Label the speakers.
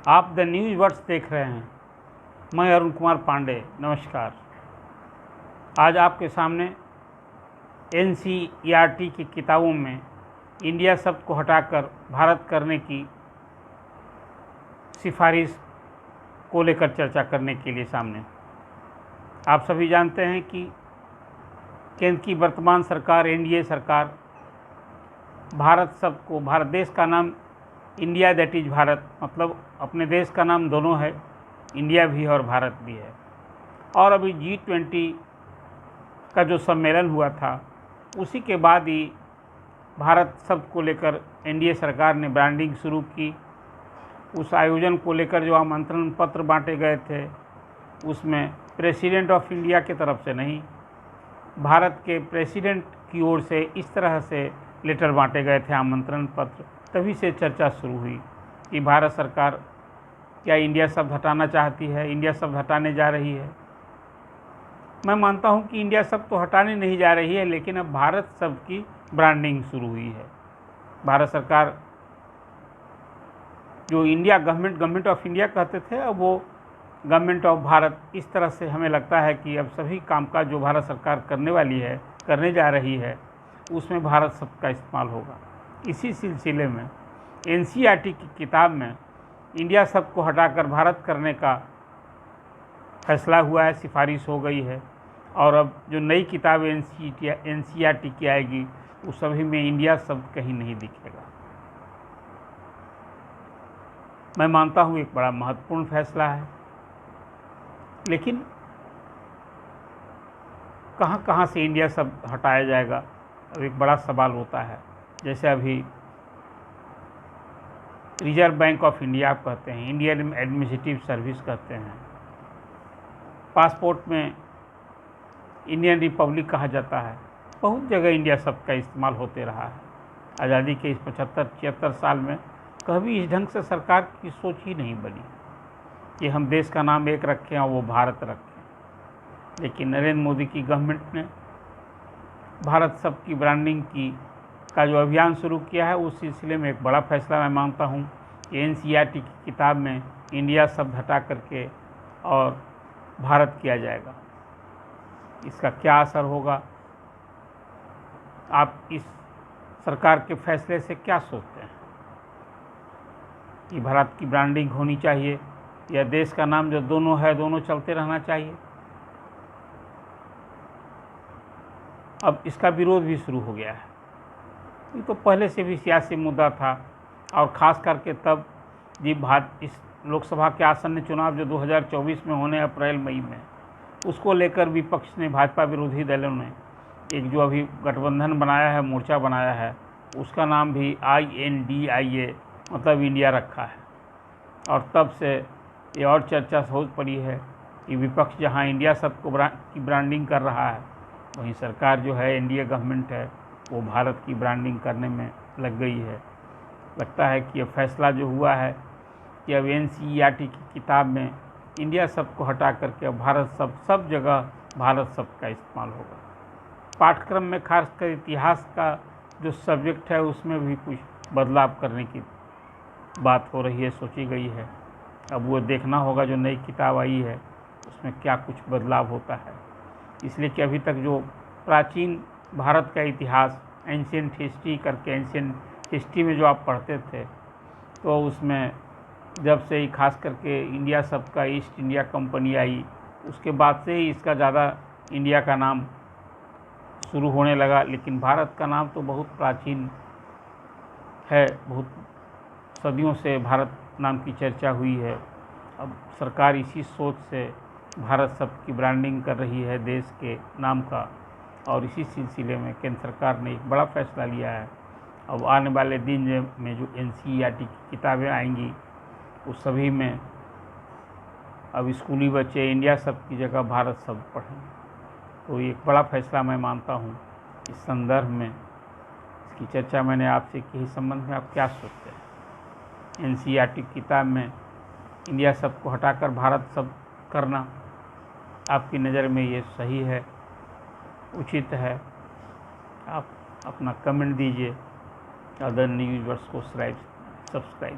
Speaker 1: आप the news words देख रहे हैं। मैं अरुण कुमार पांडे, नमस्कार। आज आपके सामने NCERT की किताबों में इंडिया शब्द को हटाकर भारत करने की सिफारिश को लेकर चर्चा करने के लिए सामने। आप सभी जानते हैं कि केंद्र की वर्तमान सरकार NDA सरकार भारत शब्द को, भारत देश का नाम इंडिया दैट इज़ भारत, मतलब अपने देश का नाम दोनों है, इंडिया भी है और भारत भी है। और अभी G20 का जो सम्मेलन हुआ था उसी के बाद ही भारत शब्द को लेकर NDA सरकार ने ब्रांडिंग शुरू की। उस आयोजन को लेकर जो आमंत्रण पत्र बांटे गए थे उसमें प्रेसिडेंट ऑफ इंडिया की तरफ से नहीं, भारत के प्रेसिडेंट की ओर से इस तरह से लेटर बांटे गए थे, आमंत्रण पत्र। तभी से चर्चा शुरू हुई कि भारत सरकार क्या इंडिया शब्द हटाना चाहती है, इंडिया शब्द हटाने जा रही है। मैं मानता हूं कि इंडिया शब्द तो हटाने नहीं जा रही है, लेकिन अब भारत शब्द की ब्रांडिंग शुरू हुई है। भारत सरकार जो इंडिया गवर्नमेंट ऑफ इंडिया कहते थे, अब वो गवर्नमेंट ऑफ भारत, इस तरह से हमें लगता है कि अब सभी कामकाज जो भारत सरकार करने वाली है, करने जा रही है, उसमें भारत शब्द का इस्तेमाल होगा। इसी सिलसिले में NCERT की किताब में इंडिया शब्द को हटाकर भारत करने का फैसला हुआ है, सिफारिश हो गई है। और अब जो नई किताब NCERT की आएगी उस सभी में इंडिया शब्द कहीं नहीं दिखेगा। मैं मानता हूँ एक बड़ा महत्वपूर्ण फैसला है, लेकिन कहाँ कहाँ से इंडिया शब्द हटाया जाएगा, अब एक बड़ा सवाल होता है। जैसे अभी रिजर्व बैंक ऑफ इंडिया आप कहते हैं, इंडियन एडमिनिस्ट्रेटिव सर्विस कहते हैं, पासपोर्ट में इंडियन रिपब्लिक कहा जाता है। बहुत जगह इंडिया शब्द का इस्तेमाल होते रहा है। आज़ादी के इस 75-76 साल में कभी इस ढंग से सरकार की सोच ही नहीं बनी कि हम देश का नाम एक रखें और वो भारत रखें। लेकिन नरेंद्र मोदी की गवर्नमेंट ने भारत शब्द की ब्रांडिंग का जो अभियान शुरू किया है, उस सिलसिले में एक बड़ा फैसला मैं मानता हूँ कि NCERT की किताब में इंडिया शब्द हटा करके और भारत किया जाएगा। इसका क्या असर होगा, आप इस सरकार के फैसले से क्या सोचते हैं कि भारत की ब्रांडिंग होनी चाहिए या देश का नाम जो दोनों है, दोनों चलते रहना चाहिए? अब इसका विरोध भी शुरू हो गया है। ये तो पहले से भी सियासी मुद्दा था, और ख़ास करके तब इस लोकसभा के आसन्न चुनाव जो 2024 में होने अप्रैल मई में, उसको लेकर विपक्ष ने, भाजपा विरोधी दलों ने एक जो अभी गठबंधन बनाया है, मोर्चा बनाया है, उसका नाम भी INDIA मतलब इंडिया रखा है। और तब से ये और चर्चा हो पड़ी है कि विपक्ष जहां इंडिया शब्द की ब्रांडिंग कर रहा है, वहीं सरकार जो है, NDA गवर्नमेंट है, वो भारत की ब्रांडिंग करने में लग गई है। लगता है कि ये फैसला जो हुआ है कि अब NCERT की किताब में इंडिया शब्द को हटा करके अब भारत शब्द, सब जगह भारत शब्द का इस्तेमाल होगा। पाठ्यक्रम में खासकर इतिहास का जो सब्जेक्ट है उसमें भी कुछ बदलाव करने की बात हो रही है, सोची गई है। अब वो देखना होगा जो नई किताब आई है उसमें क्या कुछ बदलाव होता है। इसलिए कि अभी तक जो प्राचीन भारत का इतिहास, एंशिएंट हिस्ट्री करके, एंशिएंट हिस्ट्री में जो आप पढ़ते थे, तो उसमें जब से ही खास करके इंडिया शब्द का ईस्ट इंडिया कंपनी आई, उसके बाद से ही इसका ज़्यादा इंडिया का नाम शुरू होने लगा। लेकिन भारत का नाम तो बहुत प्राचीन है, बहुत सदियों से भारत नाम की चर्चा हुई है। अब सरकार इसी सोच से भारत शब्द की ब्रांडिंग कर रही है देश के नाम का, और इसी सिलसिले में केंद्र सरकार ने एक बड़ा फैसला लिया है। अब आने वाले दिन में जो NCERT की किताबें आएंगी उस सभी में अब स्कूली बच्चे इंडिया शब्द की जगह भारत शब्द पढ़ेंगे। तो एक बड़ा फैसला मैं मानता हूँ। इस संदर्भ में इसकी चर्चा मैंने आपसे की। इस संबंध में आप क्या सोचते हैं? NCERT की किताब में इंडिया शब्द को हटाकर भारत शब्द करना आपकी नज़र में ये सही है, उचित है? आप अपना कमेंट दीजिए। अदर न्यूज़ वर्ड्स को सब्सक्राइब